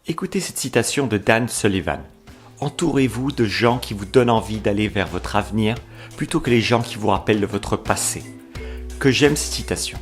Écoutez cette citation de Dan Sullivan. Entourez-vous de gens qui vous donnent envie d'aller vers votre avenir plutôt que les gens qui vous rappellent de votre passé. Que j'aime cette citation.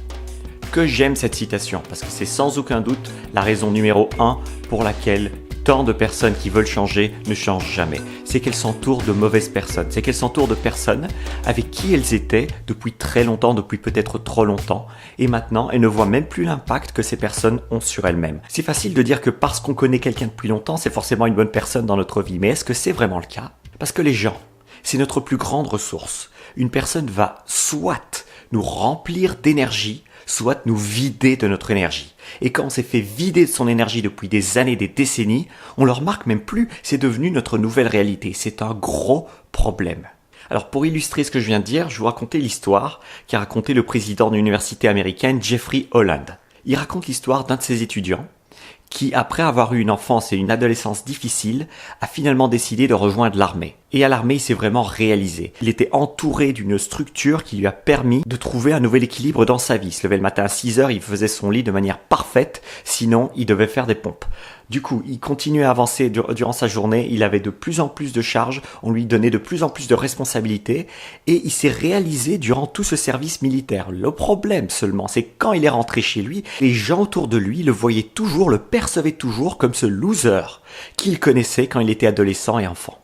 Parce que c'est sans aucun doute la raison numéro 1 pour laquelle tant de personnes qui veulent changer ne changent jamais. C'est qu'elles s'entourent de mauvaises personnes. C'est qu'elles s'entourent de personnes avec qui elles étaient depuis très longtemps, depuis peut-être trop longtemps. Et maintenant, elles ne voient même plus l'impact que ces personnes ont sur elles-mêmes. C'est facile de dire que parce qu'on connaît quelqu'un depuis longtemps, c'est forcément une bonne personne dans notre vie. Mais est-ce que c'est vraiment le cas? Parce que les gens, c'est notre plus grande ressource. Une personne va soit nous remplir d'énergie, soit nous vider de notre énergie. Et quand on s'est fait vider de son énergie depuis des années, des décennies, on le remarque même plus, c'est devenu notre nouvelle réalité. C'est un gros problème. Alors pour illustrer ce que je viens de dire, je vais vous raconter l'histoire qu'a raconté le président de l'université américaine Jeffrey Holland. Il raconte l'histoire d'un de ses étudiants qui, après avoir eu une enfance et une adolescence difficiles, a finalement décidé de rejoindre l'armée. Et à l'armée, il s'est vraiment réalisé. Il était entouré d'une structure qui lui a permis de trouver un nouvel équilibre dans sa vie. Il se levait le matin à 6 heures, il faisait son lit de manière parfaite, sinon il devait faire des pompes. Du coup, il continuait à avancer durant sa journée, il avait de plus en plus de charges, on lui donnait de plus en plus de responsabilités, et il s'est réalisé durant tout ce service militaire. Le problème seulement, c'est que quand il est rentré chez lui, les gens autour de lui le voyaient toujours, le percevaient toujours comme ce loser qu'il connaissait quand il était adolescent et enfant.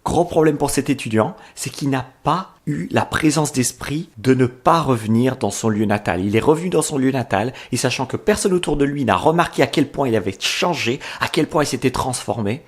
Gros problème pour cet étudiant, c'est qu'il n'a pas eu la présence d'esprit de ne pas revenir dans son lieu natal. Il est revenu dans son lieu natal et sachant que personne autour de lui n'a remarqué à quel point il avait changé, à quel point il s'était transformé,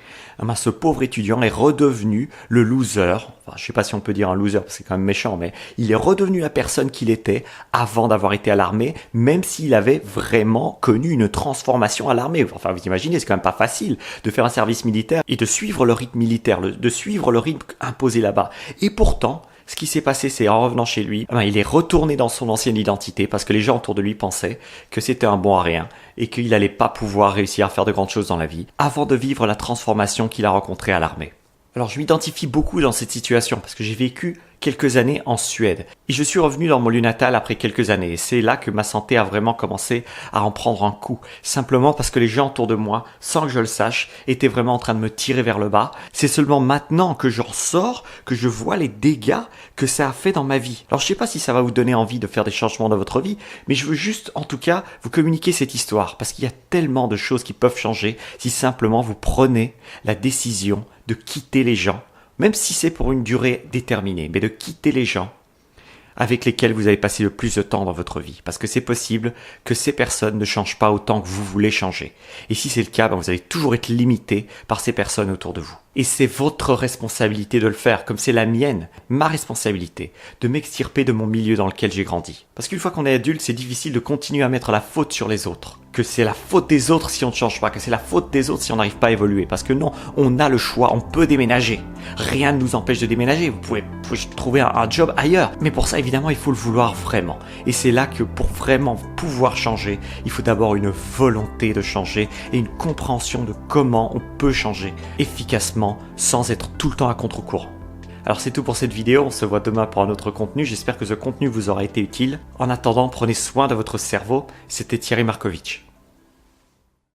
ce pauvre étudiant est redevenu le loser. Enfin, je sais pas si on peut dire un loser parce que c'est quand même méchant, mais il est redevenu la personne qu'il était avant d'avoir été à l'armée, même s'il avait vraiment connu une transformation à l'armée. Enfin, vous imaginez, c'est quand même pas facile de faire un service militaire et de suivre le rythme militaire, de suivre le rythme imposé là-bas. Et pourtant, ce qui s'est passé, c'est en revenant chez lui, il est retourné dans son ancienne identité parce que les gens autour de lui pensaient que c'était un bon à rien et qu'il n'allait pas pouvoir réussir à faire de grandes choses dans la vie avant de vivre la transformation qu'il a rencontrée à l'armée. Alors je m'identifie beaucoup dans cette situation parce que j'ai vécu quelques années en Suède et je suis revenu dans mon lieu natal après quelques années et c'est là que ma santé a vraiment commencé à en prendre un coup, simplement parce que les gens autour de moi, sans que je le sache, étaient vraiment en train de me tirer vers le bas. C'est seulement maintenant que je ressors que je vois les dégâts que ça a fait dans ma vie. Alors je sais pas si ça va vous donner envie de faire des changements dans votre vie, mais je veux juste en tout cas vous communiquer cette histoire parce qu'il y a tellement de choses qui peuvent changer si simplement vous prenez la décision de quitter les gens, même si c'est pour une durée déterminée, mais de quitter les gens avec lesquels vous avez passé le plus de temps dans votre vie. Parce que c'est possible que ces personnes ne changent pas autant que vous voulez changer. Et si c'est le cas, vous allez toujours être limité par ces personnes autour de vous. Et c'est votre responsabilité de le faire, comme c'est la mienne, ma responsabilité, de m'extirper de mon milieu dans lequel j'ai grandi. Parce qu'une fois qu'on est adulte, c'est difficile de continuer à mettre la faute sur les autres. Que c'est la faute des autres si on ne change pas, que c'est la faute des autres si on n'arrive pas à évoluer. Parce que non, on a le choix, on peut déménager. Rien ne nous empêche de déménager, vous pouvez trouver un job ailleurs. Mais pour ça, évidemment, il faut le vouloir vraiment. Et c'est là que pour vraiment pouvoir changer, il faut d'abord une volonté de changer et une compréhension de comment on peut changer efficacement sans être tout le temps à contre-courant. Alors c'est tout pour cette vidéo, on se voit demain pour un autre contenu, j'espère que ce contenu vous aura été utile. En attendant, prenez soin de votre cerveau, c'était Thierry Markovitch.